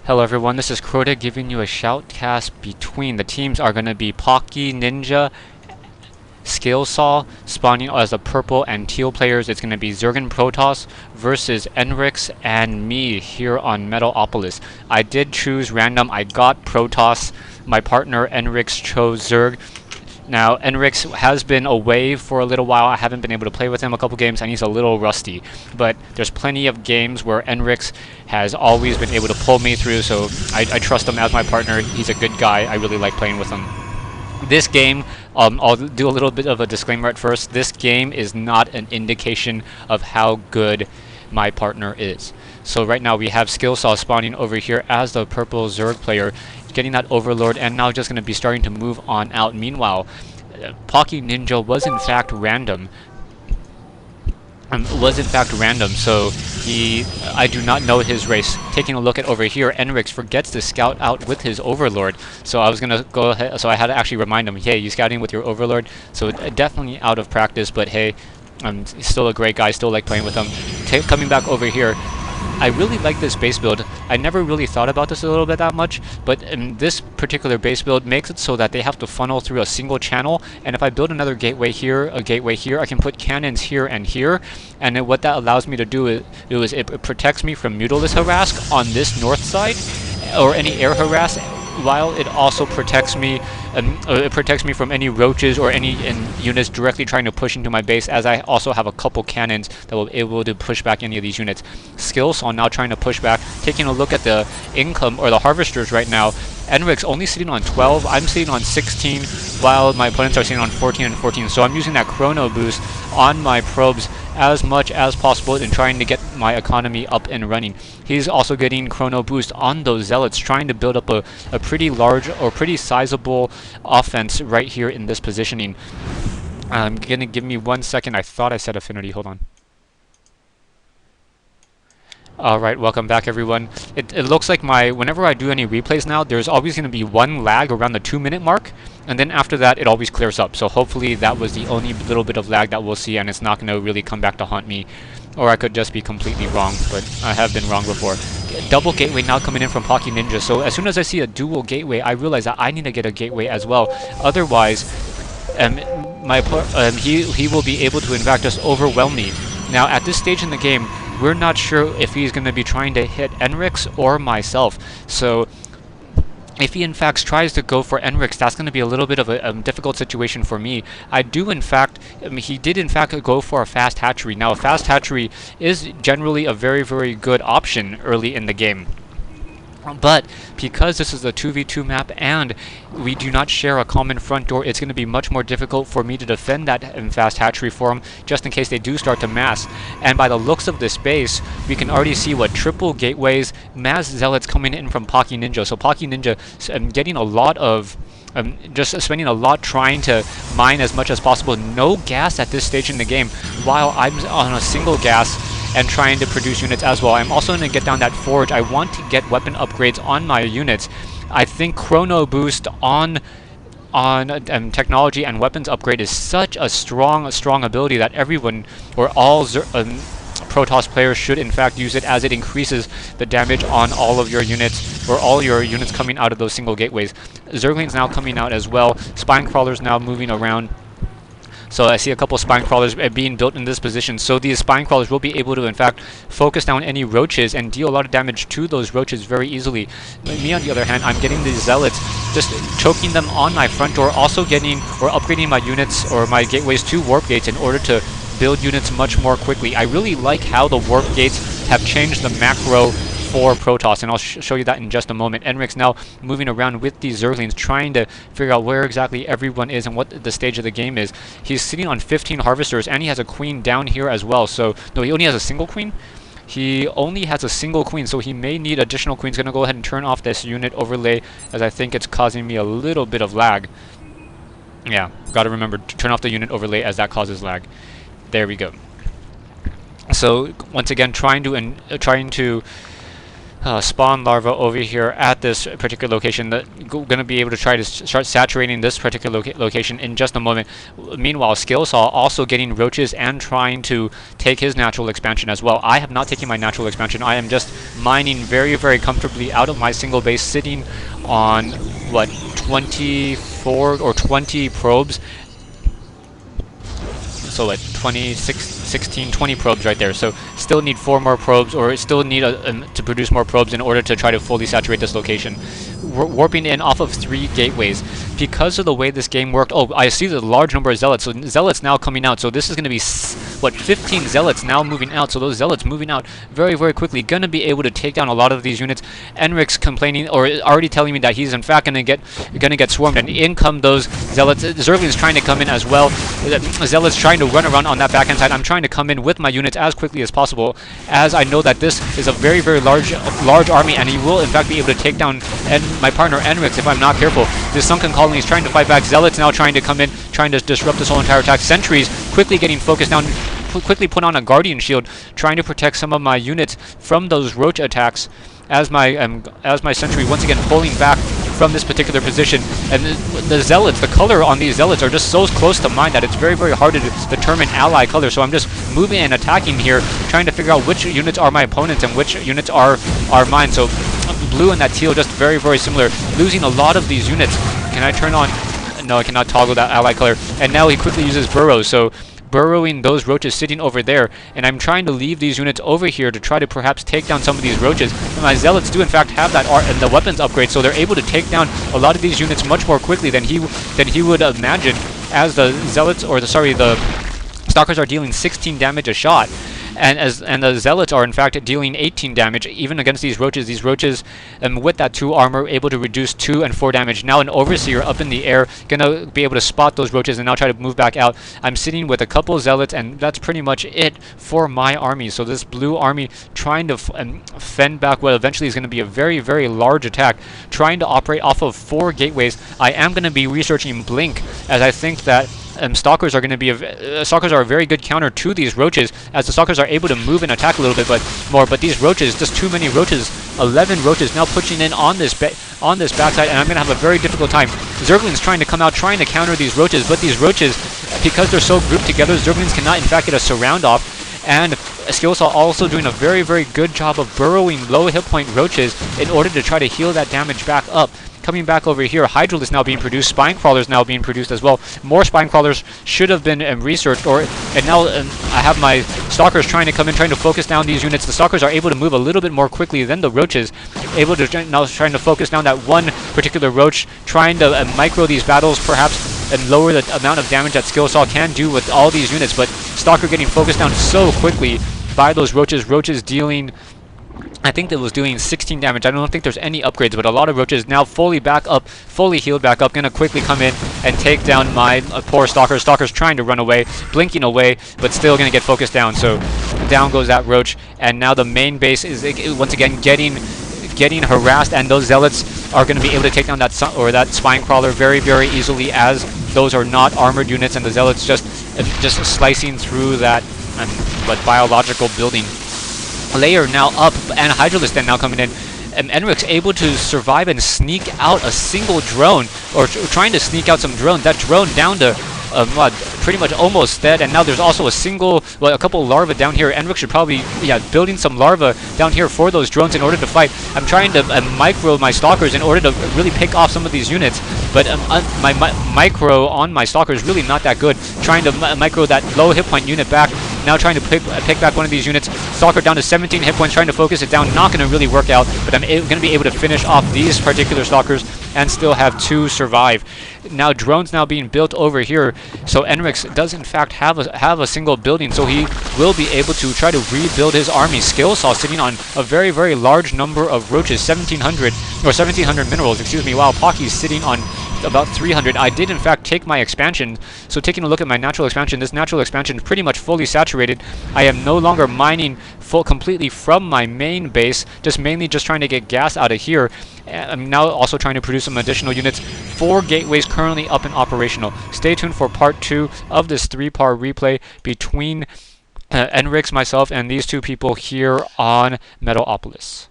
Hello everyone, this is Crota giving you a shoutcast between. The teams are going to be Pockyninja, Skillsaw, spawning as the purple and teal players. It's going to be Zerg and Protoss versus Enrix and me here on Metalopolis. I did choose random. I got Protoss. My partner Enrix chose Zerg. Now, Enrix has been away for a little while. I haven't been able to play with him a couple games, and he's a little rusty. But there's plenty of games where Enrix has always been able to pull me through, so I trust him as my partner. He's a good guy. I really like playing with him. This game, I'll do a little bit of a disclaimer at first. This game is not an indication of how good my partner is. So right now we have Skillsaw spawning over here as the purple Zerg player, getting that Overlord, and now just going to be starting to move on out. Meanwhile, Pockyninja was in fact random. So I do not know his race. Taking a look at over here, Enrix forgets to scout out with his Overlord. So I was gonna go ahead. So I had to actually remind him, hey, you scouting with your Overlord? So definitely out of practice, but hey, I'm still a great guy. Still like playing with him. Coming back over here, I really like this base build. I never really thought about this a little bit that much, but this particular base build makes it so that they have to funnel through a single channel, and if I build another gateway here, I can put cannons here and here, and then what that allows me to do is it protects me from Mutilus harass on this north side, or any air harass, while it also protects me from any roaches or any units directly trying to push into my base, as I also have a couple cannons that will be able to push back any of these units. Skillsaw now trying to push back. Taking a look at the income or the harvesters right now, Enrix only sitting on 12, I'm sitting on 16, while my opponents are sitting on 14 and 14. So I'm using that chrono boost on my probes as much as possible and trying to get my economy up and running. He's also getting chrono boost on those zealots, trying to build up a pretty large or pretty sizable offense right here in this positioning. Gonna give me 1 second. I thought I said affinity. Hold on. Alright, welcome back everyone. It looks like whenever I do any replays now, there's always going to be one lag around the 2-minute mark, and then after that it always clears up. So hopefully that was the only little bit of lag that we'll see, and it's not going to really come back to haunt me. Or I could just be completely wrong, but I have been wrong before. Double gateway now coming in from Pockyninja, so as soon as I see a dual gateway, I realize that I need to get a gateway as well. Otherwise, he will be able to in fact just overwhelm me. Now at this stage in the game, we're not sure if he's going to be trying to hit Enrix or myself. So if he in fact tries to go for Enrix, that's going to be a little bit of a difficult situation for me. He did in fact go for a fast hatchery. Now a fast hatchery is generally a very, very good option early in the game. But because this is a 2v2 map and we do not share a common front door, it's going to be much more difficult for me to defend that fast hatchery for them, just in case they do start to mass. And by the looks of this base, we can already see what triple gateways, mass zealots coming in from Pockyninja. So Pockyninja getting a lot of just spending a lot trying to mine as much as possible. No gas at this stage in the game, while I'm on a single gas and trying to produce units as well. I'm also going to get down that forge. I want to get weapon upgrades on my units. I think chrono boost on technology and weapons upgrade is such a strong ability that everyone or all Protoss players should in fact use it, as it increases the damage on all of your units, or all your units coming out of those single gateways. Zerglings now coming out as well. Spine crawlers now moving around. So I see a couple spine crawlers being built in this position. So these spine crawlers will be able to in fact focus down any roaches and deal a lot of damage to those roaches very easily. Me on the other hand, I'm getting these zealots, just choking them on my front door, also getting or upgrading my units or my gateways to warp gates in order to build units much more quickly. I really like how the warp gates have changed the macro for Protoss, and I'll show you that in just a moment. Enrix now moving around with these Zerglings, trying to figure out where exactly everyone is and what the stage of the game is. He's sitting on 15 harvesters, and he has a queen down here as well. So, no, he only has a single queen? He only has a single queen, so he may need additional queens. Going to go ahead and turn off this unit overlay, as I think it's causing me a little bit of lag. Yeah, got to remember to turn off the unit overlay, as that causes lag. There we go. So, once again, trying to spawn larva over here at this particular location. Going to be able to try to start saturating this particular location in just a moment. Meanwhile, Skillsaw also getting roaches and trying to take his natural expansion as well. I have not taken my natural expansion. I am just mining very, very comfortably out of my single base, sitting on, what, 24 or 20 probes. So what, 16, 20 probes right there. So still need 4 more probes, or still need to produce more probes in order to try to fully saturate this location. Warping in off of 3 gateways. Because of the way this game worked, oh, I see the large number of zealots. So zealots now coming out. So this is going to be, what, 15 zealots now moving out. So those zealots moving out very, very quickly. Going to be able to take down a lot of these units. Enrix complaining, or already telling me that he's in fact going to get swarmed. And in come those zealots. Zergling's trying to come in as well. Zealots trying to run around on that backhand side. I'm trying to come in with my units as quickly as possible, as I know that this is a very, very large army, and he will in fact be able to take down my partner Enrix if I'm not careful. This Sunken Colony is trying to fight back. Zealots now trying to come in, trying to disrupt this whole entire attack. Sentries quickly getting focused down, quickly put on a Guardian Shield, trying to protect some of my units from those roach attacks, as my sentry once again pulling back from this particular position. And the zealots, the color on these zealots are just so close to mine that it's very, very hard to determine ally color. So I'm just moving and attacking here, trying to figure out which units are my opponents and which units are mine. So blue and that teal just very, very similar. Losing a lot of these units. Can I turn on? No, I cannot toggle that ally color. And now he quickly uses burrows. So burrowing those roaches sitting over there, and I'm trying to leave these units over here to try to perhaps take down some of these roaches. And my zealots do in fact have that art and the weapons upgrade, so they're able to take down a lot of these units much more quickly than he would imagine, as the zealots, or the stalkers are dealing 16 damage a shot. And the zealots are in fact dealing 18 damage even against these roaches. These roaches, with that 2 armor, able to reduce 2 and 4 damage. Now an overseer up in the air, gonna be able to spot those roaches and now try to move back out. I'm sitting with a couple zealots, and that's pretty much it for my army. So this blue army trying to fend back what eventually is going to be a very, very large attack, trying to operate off of 4 gateways. I am going to be researching Blink, as I think that stalkers are going to be stalkers are a very good counter to these roaches, as the stalkers are able to move and attack a little bit more. But these roaches, just too many roaches. 11 roaches now pushing in on this backside, and I'm going to have a very difficult time. Zergling's trying to come out, trying to counter these roaches, but these roaches, because they're so grouped together, Zerglings cannot in fact get a surround off. And Skillsaw also doing a very, very good job of burrowing low hit point roaches in order to try to heal that damage back up. Coming back over here, Hydralisk now being produced, Spine Crawlers now being produced as well. More Spine Crawlers should have been researched, and now I have my Stalkers trying to come in, trying to focus down these units. The Stalkers are able to move a little bit more quickly than the Roaches, able to now trying to focus down that one particular Roach, trying to micro these battles perhaps and lower the amount of damage that Skillsaw can do with all these units. But Stalker getting focused down so quickly by those Roaches. Roaches dealing, I think that was doing 16 damage. I don't think there's any upgrades, but a lot of roaches now fully back up, fully healed back up. Gonna quickly come in and take down my poor Stalkers. Stalkers trying to run away, blinking away, but still gonna get focused down. So down goes that roach, and now the main base is once again getting harassed, and those zealots are gonna be able to take down that spine crawler very, very easily, as those are not armored units, and the zealots just slicing through that biological building. Layer now up, and Hydralisk then now coming in. Enrix able to survive and sneak out a single drone, or trying to sneak out some drones. That drone down to pretty much almost dead, and now there's also a couple larvae down here. Enrix should probably, building some larvae down here for those drones in order to fight. I'm trying to micro my Stalkers in order to really pick off some of these units, but my micro on my Stalker is really not that good. Trying to micro that low hit point unit back. Now trying to pick back one of these units. Stalker down to 17 hit points, trying to focus it down. Not going to really work out, but I'm going to be able to finish off these particular Stalkers and still have 2 survive. Now drones now being built over here, so Enrix does in fact have a single building, so he will be able to try to rebuild his army. Skillsaw sitting on a very, very large number of roaches, 1700 minerals, excuse me, while Pocky's sitting on about 300. I did in fact take my expansion, so taking a look at my natural expansion, this natural expansion is pretty much fully saturated. I am no longer mining completely from my main base, mainly just trying to get gas out of here. I'm now also trying to produce some additional units. 4 gateways currently up and operational. Stay tuned for part 2 of this 3-part replay between Enrix, myself, and these 2 people here on Metalopolis.